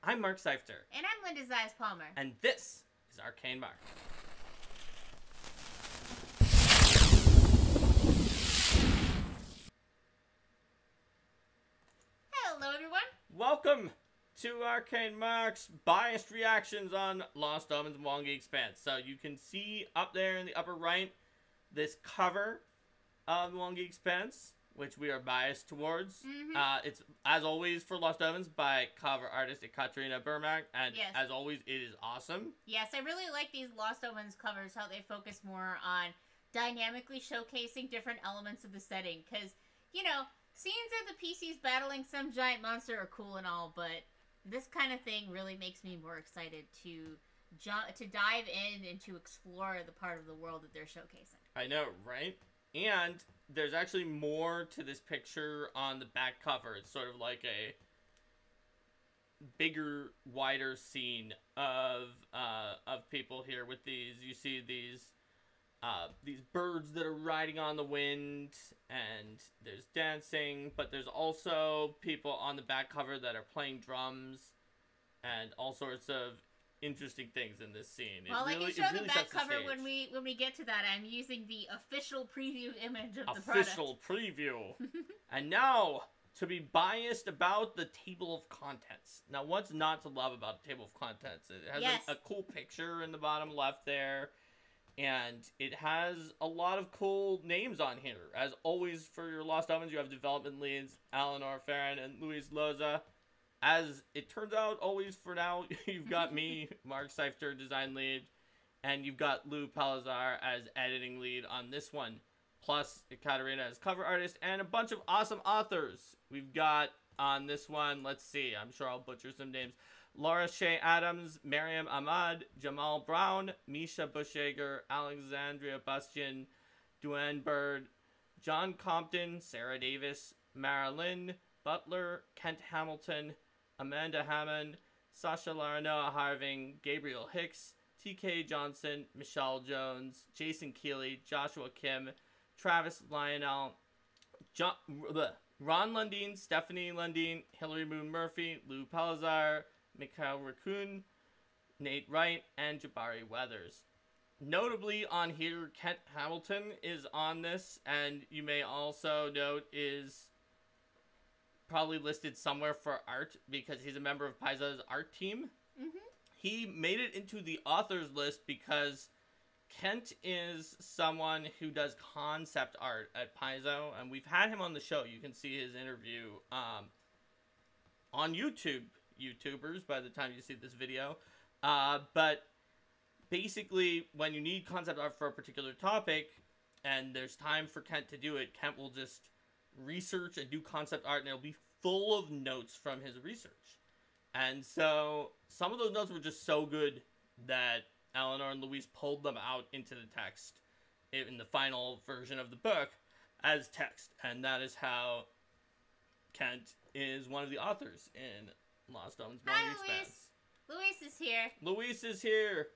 I'm Mark Seifter. And I'm Linda Zayas Palmer. And this is Arcane Mark. Hello, everyone. Welcome to Arcane Mark's biased reactions on Lost Omens Mwangi Expanse. So you can see up there in the upper right this cover of Mwangi Expanse, which we are biased towards. It's, as always, for Lost Omens by cover artist Ekaterina Burmak, and Yes. as always, it is awesome. Yes, I really like these Lost Omens covers, how they focus more on dynamically showcasing different elements of the setting. Because, you know, scenes of the PCs battling some giant monster are cool and all, but this kind of thing really makes me more excited to dive in and to explore the part of the world that they're showcasing. I know, right? And there's actually more to this picture on the back cover. It's sort of like a bigger, wider scene of people here with these. You see these birds that are riding on the wind, and there's dancing, but there's also people on the back cover that are playing drums and all sorts of interesting things in this scene. Well, I can show the back cover when we get to that. I'm using the official preview image of the product. Official preview. And now, to be biased about the table of contents. Now, what's not to love about the table of contents? It has a cool picture in the bottom left there. And it has a lot of cool names on here. As always, for your Lost Omens, you have development leads Eleanor Farron and Luis Loza. As it turns out, always for now, you've got me, Mark Seifter, design lead, and you've got Lou Palazar as editing lead on this one. Plus, Ekaterina as cover artist, and a bunch of awesome authors. We've got on this one, let's see, I'm sure I'll butcher some names. Laura Shea Adams, Mariam Ahmad, Jamal Brown, Misha Bushhager, Alexandria Bastian, Duane Bird, John Compton, Sarah Davis, Marilyn Butler, Kent Hamilton, Amanda Hammond, Sasha Laranoa Harving, Gabriel Hicks, TK Johnson, Michelle Jones, Jason Keeley, Joshua Kim, Travis Lionel, Ron Lundeen, Stephanie Lundeen, Hillary Moon Murphy, Lou Palazar, Mikhail Raccoon, Nate Wright, and Jabari Weathers. Notably on here, Kent Hamilton is on this, and you may also note is probably listed somewhere for art because he's a member of Paizo's art team. He made it into the authors list because Kent is someone who does concept art at Paizo, and we've had him on the show. You can see his interview on YouTubers by the time you see this video. But basically, when you need concept art for a particular topic and there's time for Kent to do it, Kent will just research and do concept art, and it'll be full of notes from his research. And so some of those notes were just so good that Eleanor and Louise pulled them out into the text in the final version of the book as text, and that is how Kent is one of the authors in Lost Omens Mwangi Expanse. Louise is here. Louise is here.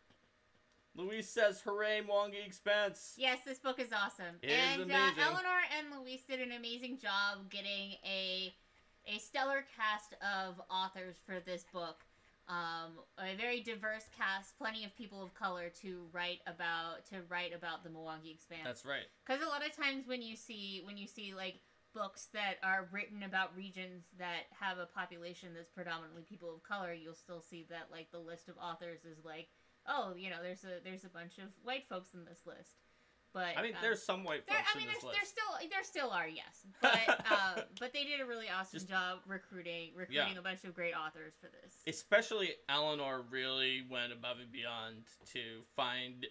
Louise says, "Hooray, Mwangi Expanse!" Yes, this book is awesome. It is amazing. Eleanor and Louise did an amazing job getting a stellar cast of authors for this book. A very diverse cast, plenty of people of color to write about the Mwangi Expanse. That's right. Because a lot of times when you see like books that are written about regions that have a population that's predominantly people of color, you'll still see that like the list of authors is like, oh, you know, there's a bunch of white folks in this list. But I mean, there's some white folks in this list. There still are, yes. But they did a really awesome job recruiting a bunch of great authors for this. Especially Eleanor really went above and beyond to find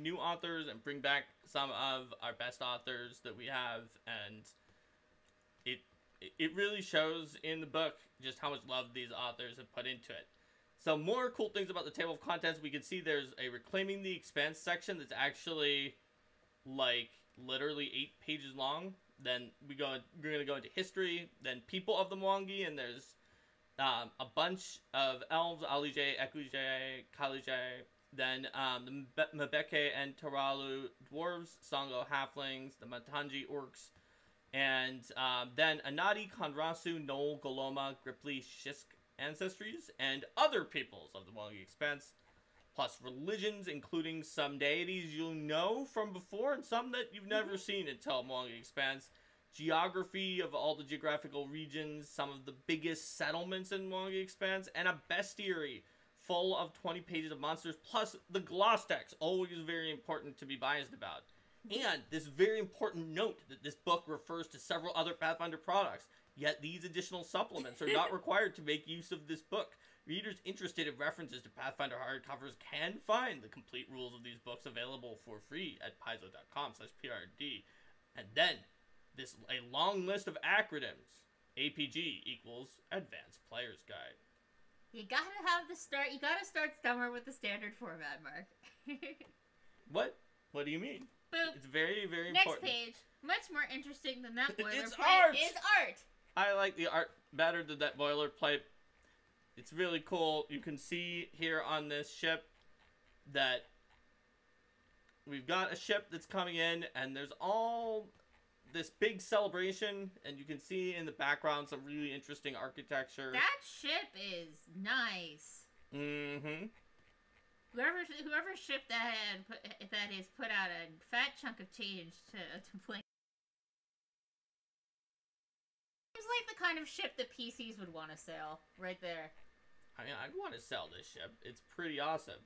new authors and bring back some of our best authors that we have, and it really shows in the book just how much love these authors have put into it. So more cool things about the table of contents. We can see there's a Reclaiming the Expanse section that's actually like literally 8 pages long. Then we're going to go into history, then people of the Mwangi, and there's a bunch of elves, Alije, Ekuje, Kalije, then the Mbeke and Taralu dwarves, Sango halflings, the Matanji orcs, and then Anadi, Konrasu, Noel, Goloma, Gripply, Shisk, ancestries and other peoples of the Mwangi Expanse, plus religions, including some deities you'll know from before and some that you've never seen until Mwangi Expanse, geography of all the geographical regions, some of the biggest settlements in Mwangi Expanse, and a bestiary full of 20 pages of monsters, plus the gloss text, always very important to be biased about. And this very important note that this book refers to several other Pathfinder products, yet these additional supplements are not required to make use of this book. Readers interested in references to Pathfinder hardcovers can find the complete rules of these books available for free at paizo.com/PRD. And then, a long list of acronyms. APG equals Advanced Player's Guide. You gotta start somewhere with the standard format, Mark. What? What do you mean? Boop. It's very, very Next important. page. Much more interesting than that boilerplate. It's art! Is art! I like the art better than that boilerplate. It's really cool. You can see here on this ship that we've got a ship that's coming in, and there's all this big celebration, and you can see in the background some really interesting architecture. That ship is nice. Mm-hmm. Whoever shipped that put out a fat chunk of change to play. Seems like the kind of ship that PCs would want to sail, right there. I mean, I'd want to sell this ship. It's pretty awesome.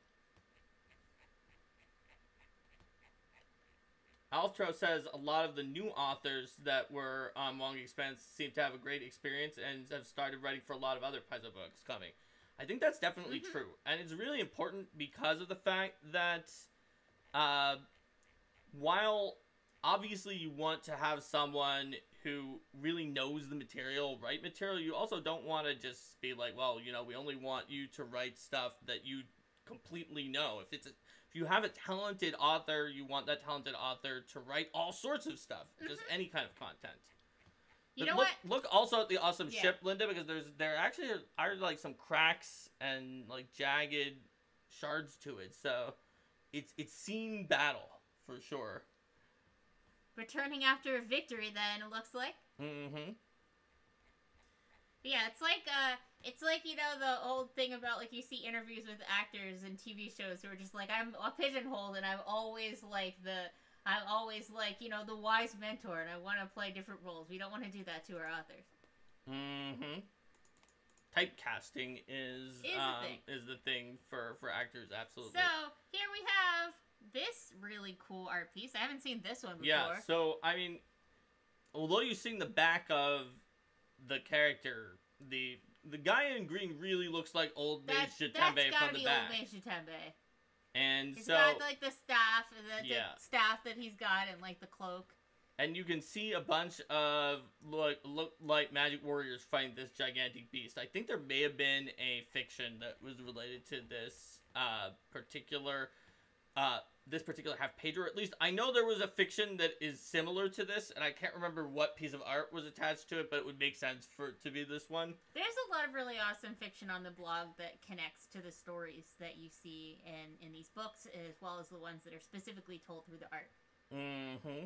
Altro says a lot of the new authors that were on Mwangi Expanse seem to have a great experience and have started writing for a lot of other Paizo books coming. I think that's definitely true. And it's really important because of the fact that while obviously you want to have someone who really knows the material, write material, you also don't want to just be like, well, you know, we only want you to write stuff that you completely know. If you have a talented author, you want that talented author to write all sorts of stuff, just any kind of content. You know what? Look also at the awesome ship, Linda, because there actually are like some cracks and like jagged shards to it. So it's seen battle for sure. Returning after a victory, then it looks like. Mm-hmm. Yeah, it's like you know the old thing about like you see interviews with actors and TV shows who are just like, I'm a pigeonholed and I'm always like you know the wise mentor and I want to play different roles. We don't want to do that to our authors. Mm-hmm. Typecasting is the thing for actors, absolutely. So here we have this really cool art piece. I haven't seen this one before. Yeah, so I mean, although you've seen the back of the character, the guy in green really looks like old Mage Chitembe from the back. Old Mage Chitembe. And he's got like the staff, the staff that he's got, and like the cloak. And you can see a bunch of look like magic warriors fighting this gigantic beast. I think there may have been a fiction that was related to this particular half page, or at least I know there was a fiction that is similar to this, and I can't remember what piece of art was attached to it, but it would make sense for it to be this one. There's a lot of really awesome fiction on the blog that connects to the stories that you see in these books, as well as the ones that are specifically told through the art. Mm-hmm.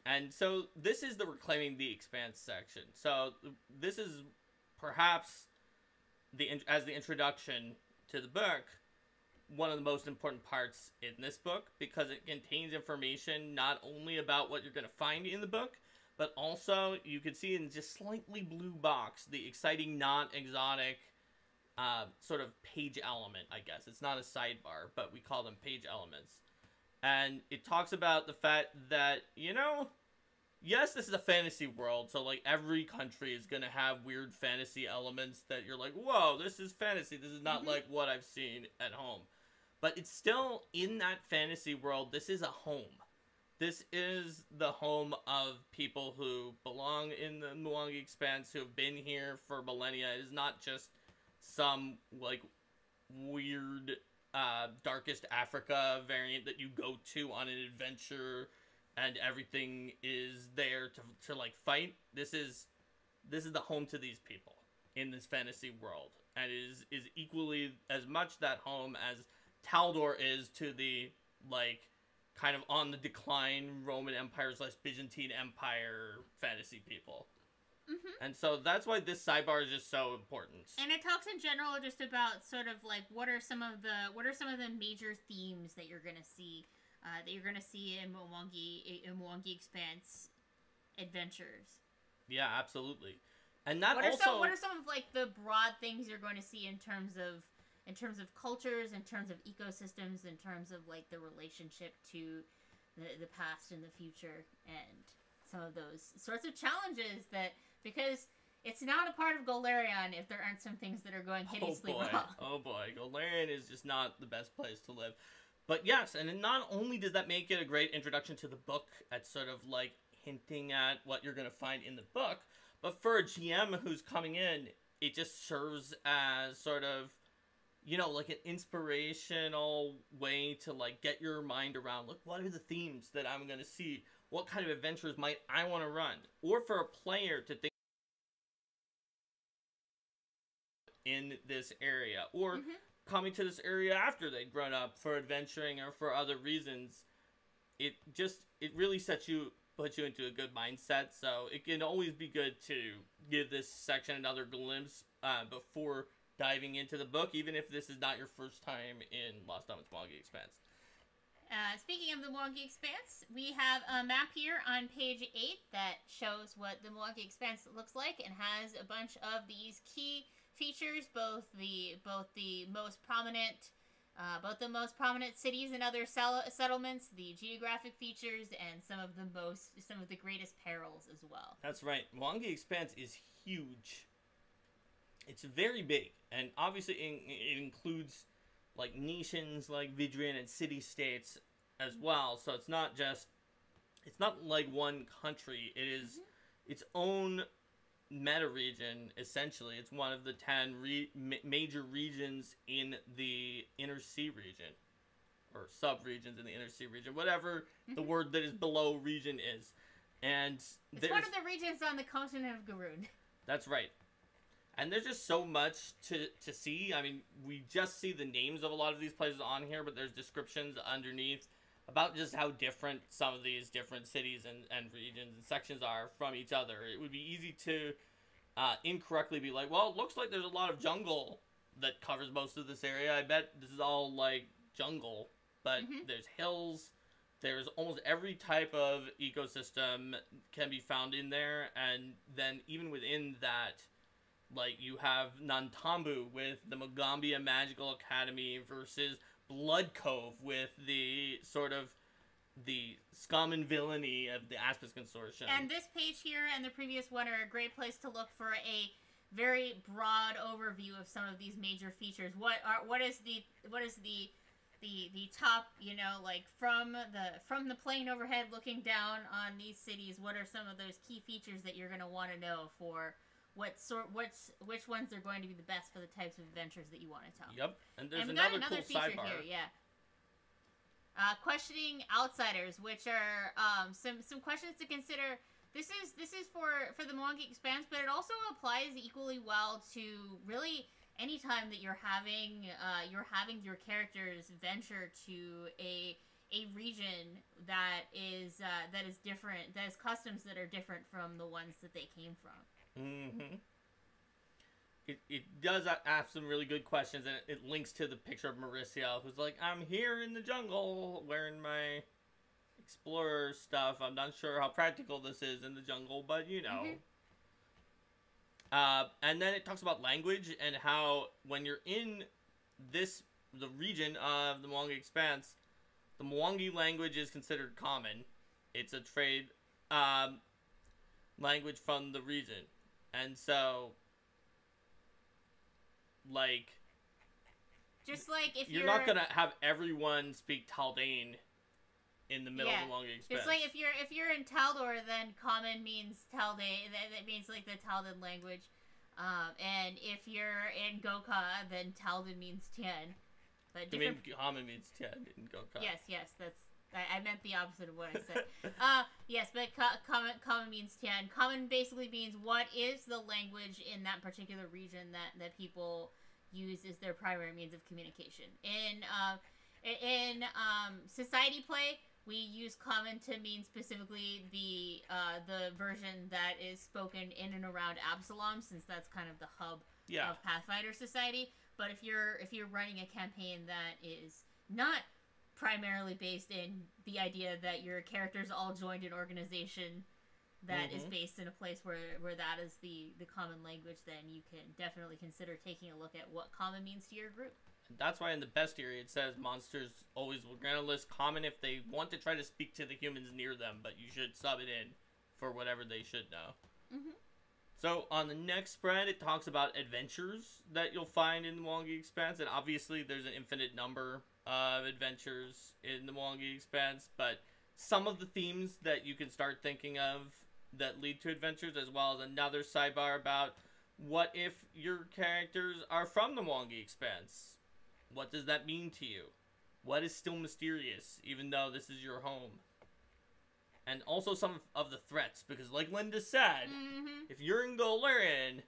And so this is the Reclaiming the Expanse section. So this is perhaps as the introduction to the book, one of the most important parts in this book, because it contains information not only about what you're going to find in the book, but also you can see in just slightly blue box the exciting, non-exotic sort of page element, I guess. It's not a sidebar, but we call them page elements. And it talks about the fact that, you know, yes, this is a fantasy world, so like every country is going to have weird fantasy elements that you're like, whoa, this is fantasy. This is not like what I've seen at home. But it's still in that fantasy world. This is a home. This is the home of people who belong in the Mwangi Expanse, who have been here for millennia. It is not just some like weird Darkest Africa variant that you go to on an adventure and everything is there to like fight. This is the home to these people in this fantasy world, and is equally as much that home as Taldor is to the like kind of on the decline Roman Empire / Byzantine Empire fantasy people. Mm-hmm. And so that's why this sidebar is just so important. And it talks in general just about sort of like what are some of the major themes that you're gonna see in Mwangi Expanse adventures. Yeah, absolutely. And that what also are some of like the broad things you're going to see in terms of cultures, in terms of ecosystems, in terms of like the relationship to the past and the future, and some of those sorts of challenges that, because it's not a part of Golarion if there aren't some things that are going hideously wrong. Oh boy, Golarion is just not the best place to live. But yes, and not only does that make it a great introduction to the book at sort of like hinting at what you're going to find in the book, but for a GM who's coming in, it just serves as sort of, you know, like an inspirational way to like get your mind around, like, what are the themes that I'm going to see? What kind of adventures might I want to run? Or for a player to think in this area, or coming to this area after they'd grown up for adventuring or for other reasons. It really puts you into a good mindset. So it can always be good to give this section another glimpse before diving into the book, even if this is not your first time in Lost Omens Mwangi Expanse. Speaking of the Mwangi Expanse, we have a map here on page 8 that shows what the Mwangi Expanse looks like and has a bunch of these key features, both the most prominent cities and other settlements, the geographic features, and some of the greatest perils as well. That's right. Mwangi Expanse is huge. It's very big, and obviously it includes like nations like Vidrian and city-states as well. So it's not like one country. It is its own meta region, essentially. It's one of the 10 major regions in the Inner Sea region, or sub-regions in the Inner Sea region, whatever the word that is below region is. And it's one of the regions on the continent of Garun. That's right. And there's just so much to see. I mean, we just see the names of a lot of these places on here, but there's descriptions underneath about just how different some of these different cities and regions and sections are from each other. It would be easy to incorrectly be like, well, it looks like there's a lot of jungle that covers most of this area. I bet this is all like jungle. But there's hills. There's almost every type of ecosystem can be found in there. And then even within that, like, you have Nantambu with the Mogambia Magical Academy versus Blood Cove with the sort of the scum and villainy of the Aspis Consortium. And this page here and the previous one are a great place to look for a very broad overview of some of these major features. What is the top, you know, like from the plane overhead looking down on these cities, what are some of those key features that you're going to want to know for which ones are going to be the best for the types of adventures that you want to tell. Yep, and there's another cool feature sidebar here, yeah. Questioning outsiders, which are some questions to consider. This is for the Mwangi Expanse, but it also applies equally well to really any time that you're having your characters venture to a region that is different, that has customs that are different from the ones that they came from. It does ask some really good questions, and it links to the picture of Mauricio, who's like, I'm here in the jungle wearing my explorer stuff. I'm not sure how practical this is in the jungle, but you know. And then it talks about language and how when you're in the region of the Mwangi Expanse, the Mwangi language is considered common. It's a trade language from the region. And so, like, just like if you're not gonna have everyone speak Taldane in the middle of the Mwangi Expanse. Just like if you're in Taldor, then common means Taldane. That means like the Taldan language. And if you're in Goka, then Taldan means Tien. But I mean, common means Tien in Goka. Yes, that's. I meant the opposite of what I said. Yes, but common means Tien. Common basically means what is the language in that particular region that people use as their primary means of communication. In society play, we use common to mean specifically the version that is spoken in and around Absalom, since that's kind of the hub of Pathfinder Society. But if you're running a campaign that is not primarily based in the idea that your characters all joined an organization that is based in a place where that is the common language, then you can definitely consider taking a look at what common means to your group. That's why in the bestiary it says monsters always will grant a list common if they want to try to speak to the humans near them, but you should sub it in for whatever they should know. So on the next spread, it talks about adventures that you'll find in the Mwangi Expanse, and obviously there's an infinite number of adventures in the Mwangi Expanse, but some of the themes that you can start thinking of that lead to adventures, as well as another sidebar about what if your characters are from the Mwangi Expanse? What does that mean to you? What is still mysterious, even though this is your home? And also some of the threats, because like Linda said, if you're in Golarion,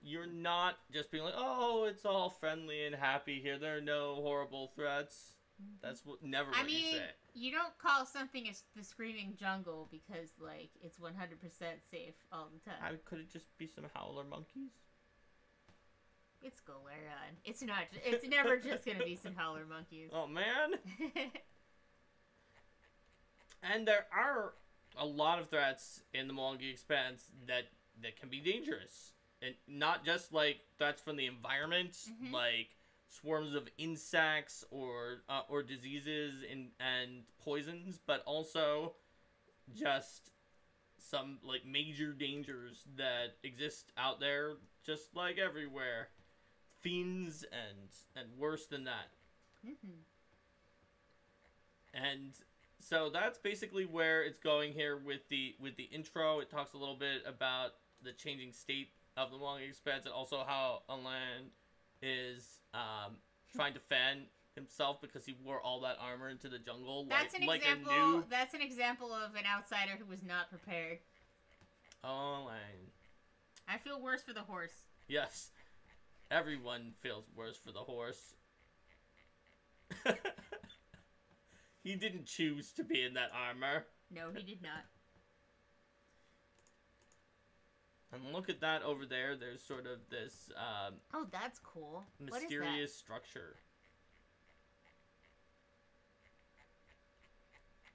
you're not just being like, oh, it's all friendly and happy here. There are no horrible threats. That's never what you say. You don't call something the Screaming Jungle because, like, it's 100% safe all the time. Could it just be some howler monkeys? It's Golarion. It's not. It's never just gonna be some howler monkeys. Oh man. And there are a lot of threats in the Mwangi Expanse that can be dangerous, and not just like threats from the environment, like swarms of insects or diseases and poisons, but also just some like major dangers that exist out there, just like everywhere. Fiends and worse than that. And so that's basically where it's going here with the intro. It talks a little bit about the changing state of the Mwangi Expanse, and also how Alan is trying to fan himself because he wore all that armor into the jungle. That's an example. That's an example of an outsider who was not prepared. Oh, Alan. I feel worse for the horse. Yes. Everyone feels worse for the horse. He didn't choose to be in that armor. No, he did not. And look at that over there. There's sort of this oh, that's cool. Mysterious structure.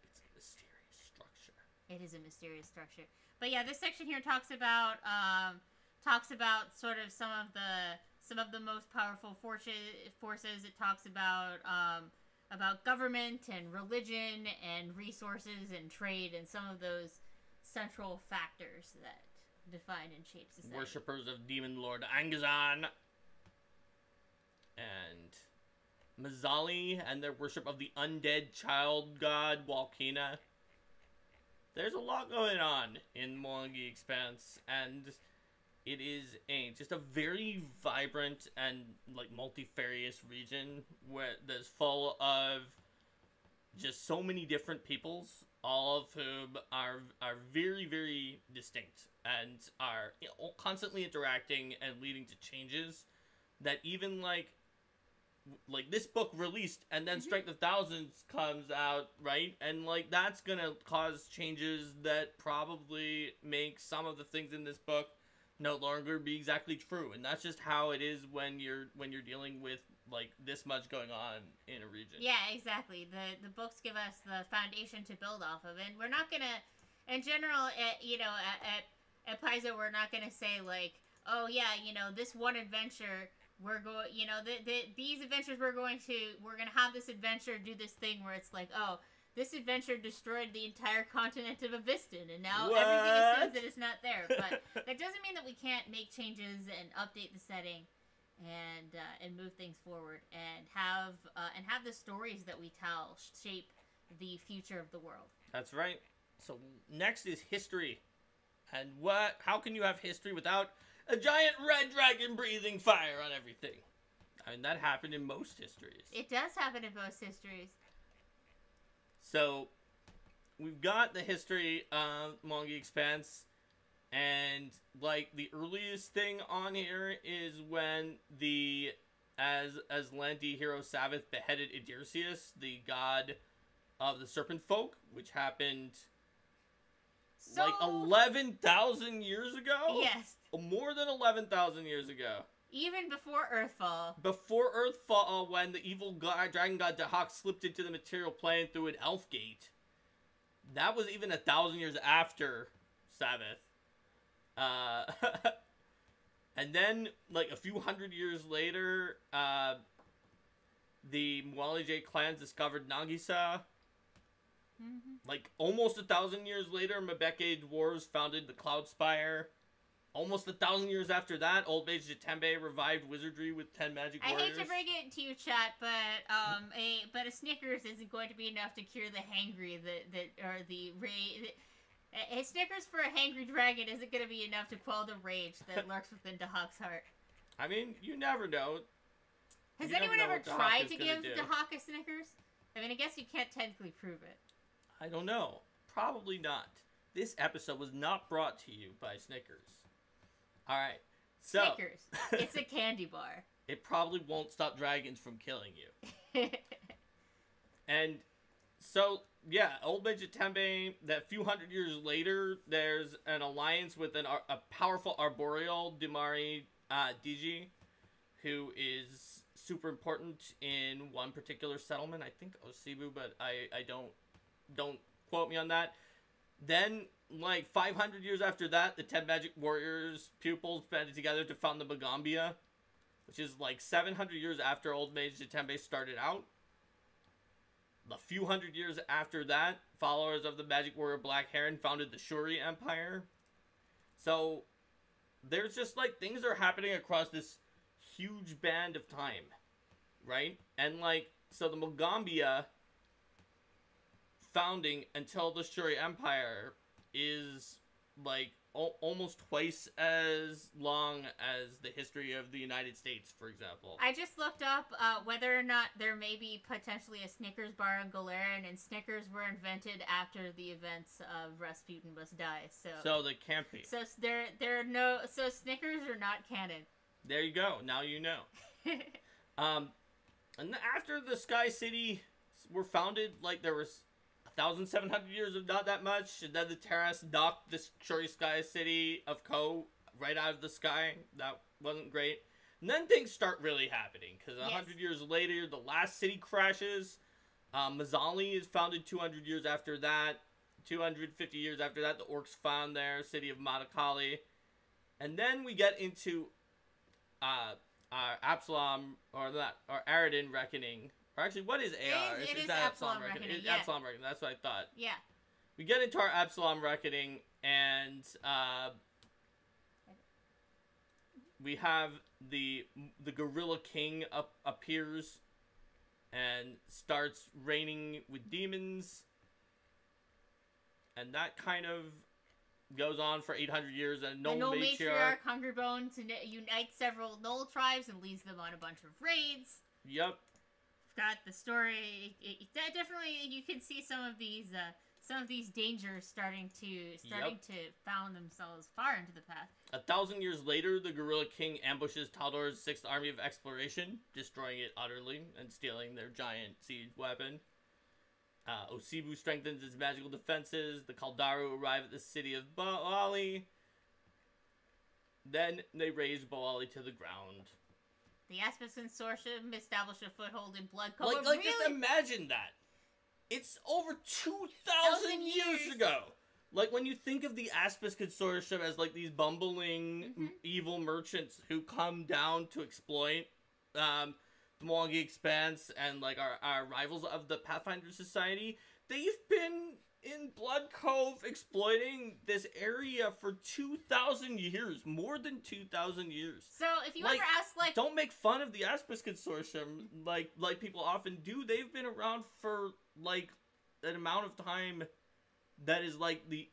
It's a mysterious structure. It is a mysterious structure. But yeah, this section here talks about sort of some of the most powerful forces. It talks about government and religion and resources and trade and some of those central factors that define and shape society. Worshippers of Demon Lord Angazan and Mazzali and their worship of the undead child god Walkina. There's a lot going on in Mwangi Expanse, and it is just a very vibrant and like multifarious region where there's full of just so many different peoples, all of whom are very, very distinct and are constantly interacting and leading to changes that even like this book released and then Strength of Thousands comes out, right? And like that's gonna cause changes that probably make some of the things in this book no longer be exactly true, and that's just how it is when you're dealing with like this much going on in a region. Yeah, exactly. The books give us the foundation to build off of, and we're not gonna, in general, at Paizo, we're not gonna say like, oh yeah, this one adventure we're going, these adventures we're gonna have this adventure do this thing where it's like, oh, this adventure destroyed the entire continent of Avistan, and now everything assumes that it's not there. But that doesn't mean that we can't make changes and update the setting, and move things forward, and have the stories that we tell shape the future of the world. That's right. So next is history, and how can you have history without a giant red dragon breathing fire on everything? I mean, that happened in most histories. It does happen in most histories. So, we've got the history of Mwangi Expanse, and, like, the earliest thing on here is when as Lanti hero Savith beheaded Edirceus, the god of the Serpent Folk, which happened like 11,000 years ago? Yes. More than 11,000 years ago. Even before Earthfall. Before Earthfall, when the evil dragon god Dahak slipped into the material plane through an elf gate. That was even 1,000 years after Sabbath. And then, like, a few hundred years later, the Mwangi clans discovered Nagisa. Mm-hmm. Like, almost 1,000 years later, Mbeke dwarves founded the Cloud Spire. Almost 1,000 years after that, Old Mage Jatembe revived wizardry with 10 magic warriors. I hate to break it to you, chat, but a Snickers isn't going to be enough to cure the hangry a Snickers for a hangry dragon isn't going to be enough to quell the rage that lurks within Dahak's heart. I mean, you never know. Has anyone ever tried to give Dahak a Snickers? I mean, I guess you can't technically prove it. I don't know. Probably not. This episode was not brought to you by Snickers. Alright, so... Snickers. It's a candy bar. It probably won't stop dragons from killing you. And so, yeah, Old Mage Jatembe, that few hundred years later, there's an alliance with a powerful arboreal, Dumari Diji, who is super important in one particular settlement. I think Osibu, but I don't quote me on that. Then, like, 500 years after that, the 10 magic warriors pupils banded together to found the Bagambia, which is, like, 700 years after Old Mage Jatembe started out. A few hundred years after that, followers of the magic warrior Black Heron founded the Shuri Empire. So, there's just, like, things are happening across this huge band of time, right? And, like, so the Bagambia founding until the Shuri Empire is, like, almost twice as long as the history of the United States, for example. I just looked up whether or not there may be potentially a Snickers bar in Galarian, and Snickers were invented after the events of Rasputin Must Die. So they can't be. So So Snickers are not canon. There you go. Now you know. And after the Sky City were founded, like, there was 1,700 years of not that much, and then the Terras knocked the Shuri Sky City of Ko right out of the sky. That wasn't great. And then things start really happening, because 100 years later, the last city crashes. Mazzali is founded 200 years after that. 250 years after that, the Orcs found their city of Matakali. And then we get into our Absalom, or Aradin Reckoning. Or actually, what is AR? It is Absalom Reckoning. It's Absalom Reckoning. That's what I thought. Yeah. We get into our Absalom Reckoning, and we have the Gorilla King appears and starts reigning with demons, and that kind of goes on for 800 years. And the Null Matriarch Hungry Bones unites several Null tribes and leads them on a bunch of raids. Yep. Got the story. Definitely, you can see some of these dangers starting to found themselves far into the path. 1,000 years later, the Gorilla King ambushes Taldor's 6th Army of Exploration, destroying it utterly and stealing their giant siege weapon. Osibu strengthens its magical defenses. The Kaldaru arrive at the city of Boali. Then they raze Boali to the ground. The Aspis Consortium established a foothold in Blood Cove. Like, just imagine that. It's over 2,000 years ago. Like, when you think of the Aspis Consortium as, like, these bumbling evil merchants who come down to exploit the Mwangi Expanse and, like, our rivals of the Pathfinder Society, they've been in Blood Cove exploiting this area for 2,000 years. More than 2,000 years. So, if you ever ask, like... Don't make fun of the Aspis Consortium like people often do. They've been around for, like, an amount of time that is, like, the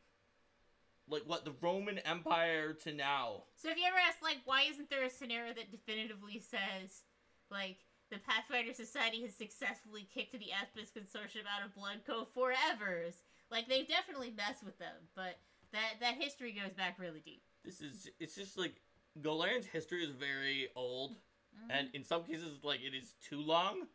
Roman Empire to now. So, if you ever ask, like, why isn't there a scenario that definitively says, like, the Pathfinder Society has successfully kicked the Aspis Consortium out of Blood Cove forever? Like, they've definitely messed with them, but that history goes back really deep. It's just, like, Galarian's history is very old, and in some cases, like, it is too long,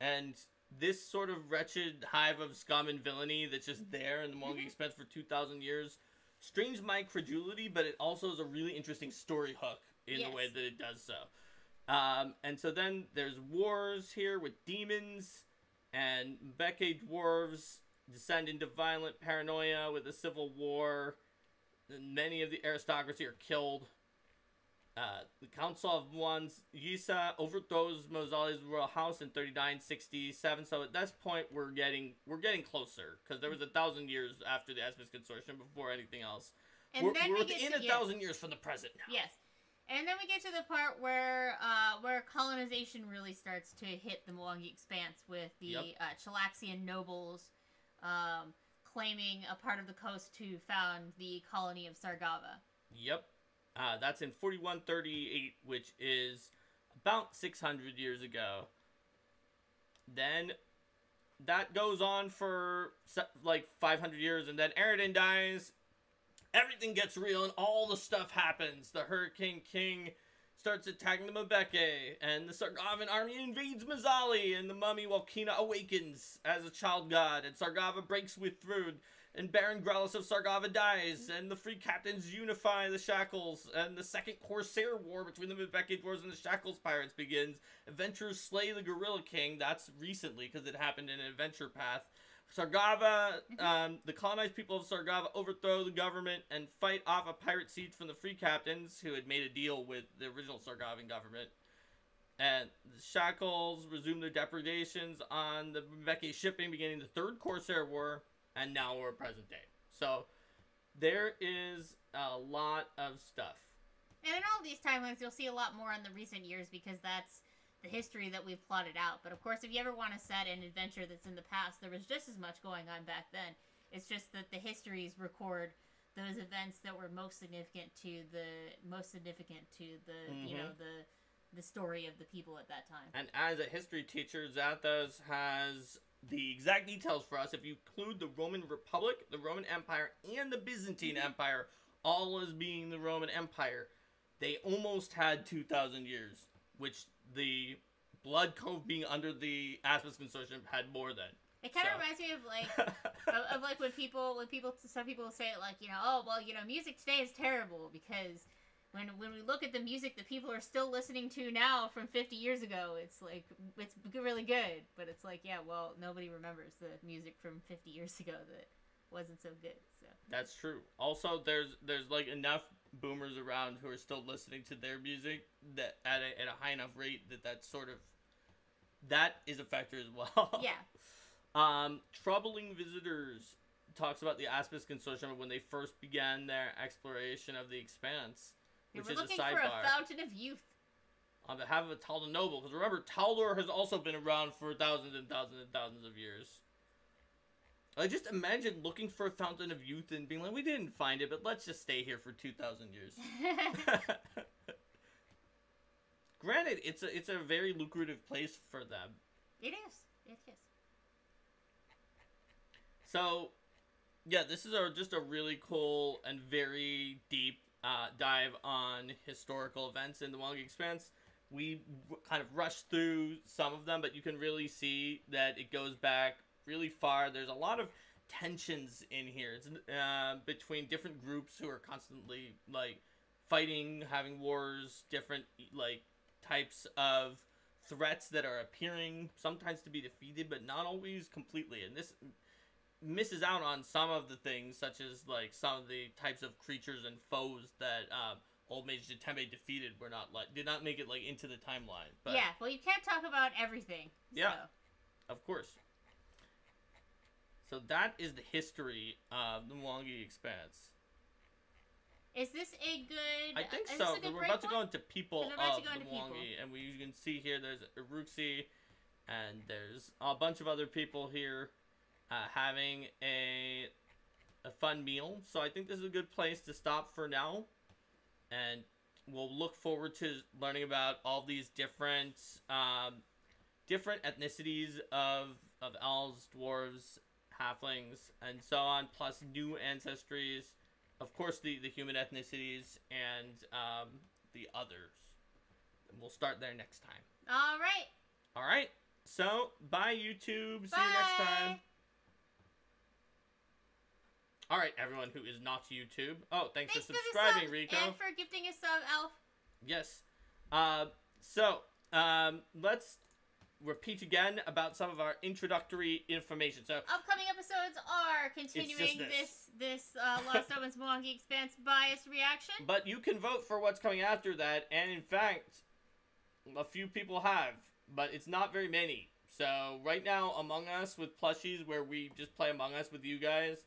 and this sort of wretched hive of scum and villainy that's just there in the Mwangi Expanse for 2,000 years strains my credulity, but it also is a really interesting story hook in the way that it does so. And so then there's wars here with demons, and Mbeke dwarves descend into violent paranoia with a civil war. And many of the aristocracy are killed. The Council of Mwangi Yisa overthrows Mozali's royal house in 3967. So at this point, we're getting closer, because there was 1,000 years after the Expanse Consortium before anything else. And we're then within 1,000 years from the present now. Yes. And then we get to the part where colonization really starts to hit the Mwangi Expanse with the Chilaxian nobles claiming a part of the coast to found the colony of Sargava. Yep. That's in 4138, which is about 600 years ago. Then that goes on for like 500 years, and then Eridan dies. Everything gets real, and all the stuff happens. The Hurricane King starts attacking the Mbeke, and the Sargavan army invades Mazali, and the mummy Walkina awakens as a child god, and Sargava breaks with Thrud, and Baron Grellis of Sargava dies, and the Free Captains unify the Shackles, and the Second Corsair War between the Mbeke dwarves and the Shackles pirates begins. Adventurers slay the Gorilla King. That's recently, because it happened in an adventure path. Sargava, the colonized people of Sargava overthrow the government and fight off a pirate siege from the Free Captains, who had made a deal with the original Sargavan government. And the Shackles resume their depredations on the Mbeke shipping, beginning the Third Corsair War, and now we're present day. So there is a lot of stuff. And in all these timelines, you'll see a lot more in the recent years, because that's the history that we've plotted out. But of course, if you ever want to set an adventure that's in the past, there was just as much going on back then. It's just that the histories record those events that were most significant to the you know, the story of the people at that time. And as a history teacher, Zathos has the exact details for us. If you include the Roman Republic, the Roman Empire, and the Byzantine Empire, all as being the Roman Empire, they almost had 2,000 years, which the Blood Cove being under the Expanse Consortium had more than. It kind of reminds me of like of like when some people say like, you know, oh well, you know, music today is terrible because when we look at the music that people are still listening to now from 50 years ago, it's like it's really good, but it's like, yeah, well, nobody remembers the music from 50 years ago that wasn't so good. So that's true. Also, there's like enough boomers around who are still listening to their music that at a high enough rate that is a factor as well. Yeah. Troubling Visitors talks about the Expanse Consortium when they first began their exploration of the Expanse, which is a sidebar. They were looking for a fountain of youth. On behalf of a Taldor noble, because remember, Taldor has also been around for thousands and thousands and thousands of years. I just imagine looking for a fountain of youth and being like, we didn't find it, but let's just stay here for 2,000 years. Granted, it's a very lucrative place for them. It is. It is. So, yeah, this is just a really cool and very deep dive on historical events in the Mwangi Expanse. We kind of rushed through some of them, but you can really see that it goes back really far. There's a lot of tensions in here. It's between different groups who are constantly like fighting, having wars, different like types of threats that are appearing, sometimes to be defeated, but not always completely. And this misses out on some of the things, such as like some of the types of creatures and foes that Old Mage Tembe defeated did not make it like into the timeline. But yeah, well, you can't talk about everything. Yeah, so. Of course. So that is the history of the Mwangi Expanse. Is this a good? I think so. We're about to go into people of the Mwangi, and you can see here there's Uruxi, and there's a bunch of other people here having a fun meal. So I think this is a good place to stop for now, and we'll look forward to learning about all these different ethnicities of elves, dwarves, halflings, and so on, plus new ancestries. Of course, the human ethnicities and the others. And we'll start there next time. All right. All right. So, bye, YouTube. See you next time. Alright, everyone who is not YouTube. Oh, thanks for subscribing, Rico. And for gifting a sub, Elf. Yes. Let's repeat again about some of our introductory information. So, upcoming episodes are continuing this Lost Omens Mwangi Expanse bias reaction. But you can vote for what's coming after that, and in fact, a few people have, but it's not very many. So, right now, Among Us with plushies, where we just play Among Us with you guys,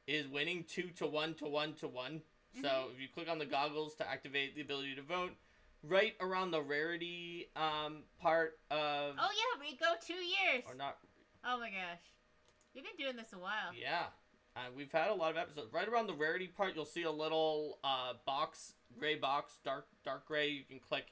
is winning 2-1 to 1 to 1. So, if you click on the goggles to activate the ability to vote, right around the rarity part of... Oh, yeah, Rico, 2 years. Or not... Oh, my gosh. We've been doing this a while. Yeah. We've had a lot of episodes. Right around the rarity part, you'll see a little gray box, dark gray. You can click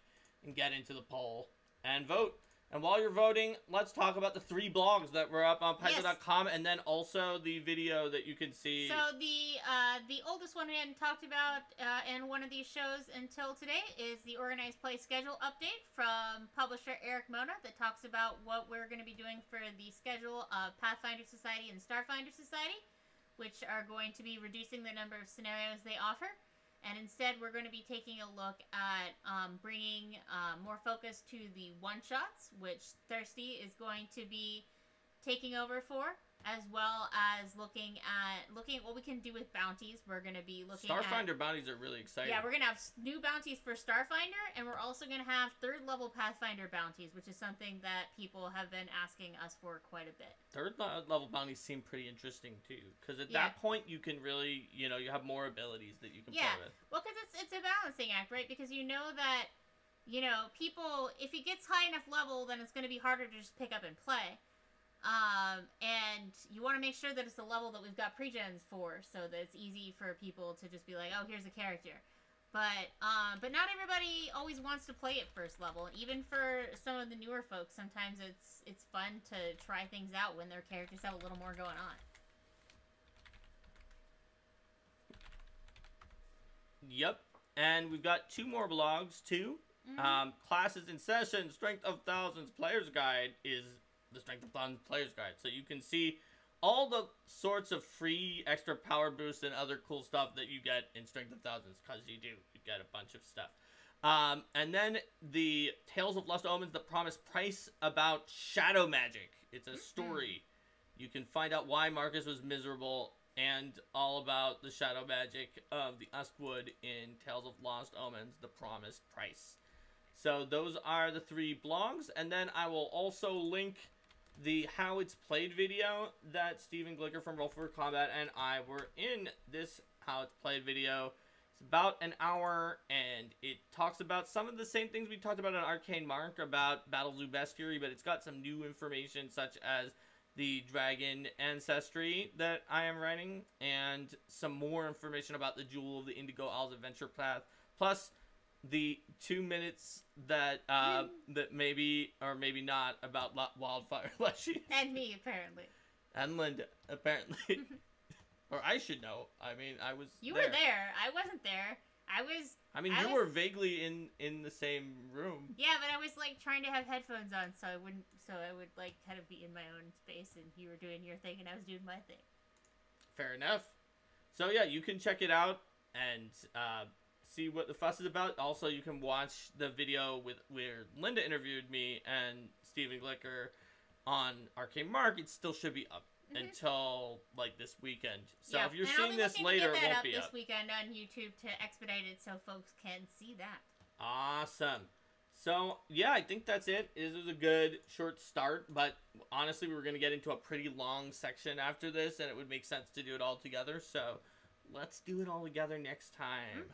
and get into the poll and vote. And while you're voting, let's talk about the 3 blogs that were up on Paizo.com, and then also the video that you can see. So the oldest one we hadn't talked about in one of these shows until today is the Organized Play Schedule update from publisher Eric Mona that talks about what we're going to be doing for the schedule of Pathfinder Society and Starfinder Society, which are going to be reducing the number of scenarios they offer. And instead, we're going to be taking a look at bringing more focus to the one-shots, which Thirsty is going to be taking over for, as well as looking at what we can do with bounties. We're going to be looking Starfinder bounties are really exciting. Yeah, we're going to have new bounties for Starfinder, and we're also going to have 3rd-level Pathfinder bounties, which is something that people have been asking us for quite a bit. 3rd-level bounties seem pretty interesting, too, because at that point, you can really, you have more abilities that you can play with. Well, because it's a balancing act, right? Because you know that, people, if it gets high enough level, then it's going to be harder to just pick up and play. And you want to make sure that it's a level that we've got pre-gens for, so that it's easy for people to just be like, oh, here's a character. But not everybody always wants to play at 1st level. Even for some of the newer folks, sometimes it's fun to try things out when their characters have a little more going on. Yep. And we've got 2 more blogs, too. Classes in Session, Strength of Thousands Player's Guide is the Strength of Thousands Player's Guide. So you can see all the sorts of free extra power boosts and other cool stuff that you get in Strength of Thousands, because you do. You get a bunch of stuff. And then the Tales of Lost Omens, the Promised Price about shadow magic. It's a story. You can find out why Marcus was miserable and all about the shadow magic of the Uskwood in Tales of Lost Omens, the Promised Price. So those are the 3 blogs, and then I will also link the How It's Played video that Stephen Glicker from Roll for Combat and I were in this How It's Played video. It's about an hour, and it talks about some of the same things we talked about on Arcane Mark about Battle Zoo Bestiary, but it's got some new information such as the dragon ancestry that I am writing, and some more information about the Jewel of the Indigo Owl's adventure path, plus the 2 minutes that that maybe or maybe not about Wildfire Leshy. And me, apparently. And Linda, apparently. Or I should know. I mean, I was You were there. I wasn't there. You were vaguely in the same room. Yeah, but I was like trying to have headphones on so I would like kind of be in my own space, and you were doing your thing and I was doing my thing. Fair enough. So yeah, you can check it out and see what the fuss is about. Also, you can watch the video where Linda interviewed me and Stephen Glicker on Arcane Mark. It still should be up until like this weekend. So if you're seeing this later, it won't be up this weekend on YouTube to expedite it so folks can see that. Awesome. So yeah, I think that's it. This was a good short start, but honestly, we were going to get into a pretty long section after this, and it would make sense to do it all together. So let's do it all together next time.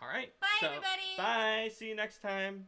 All right. Bye, everybody. Bye. See you next time.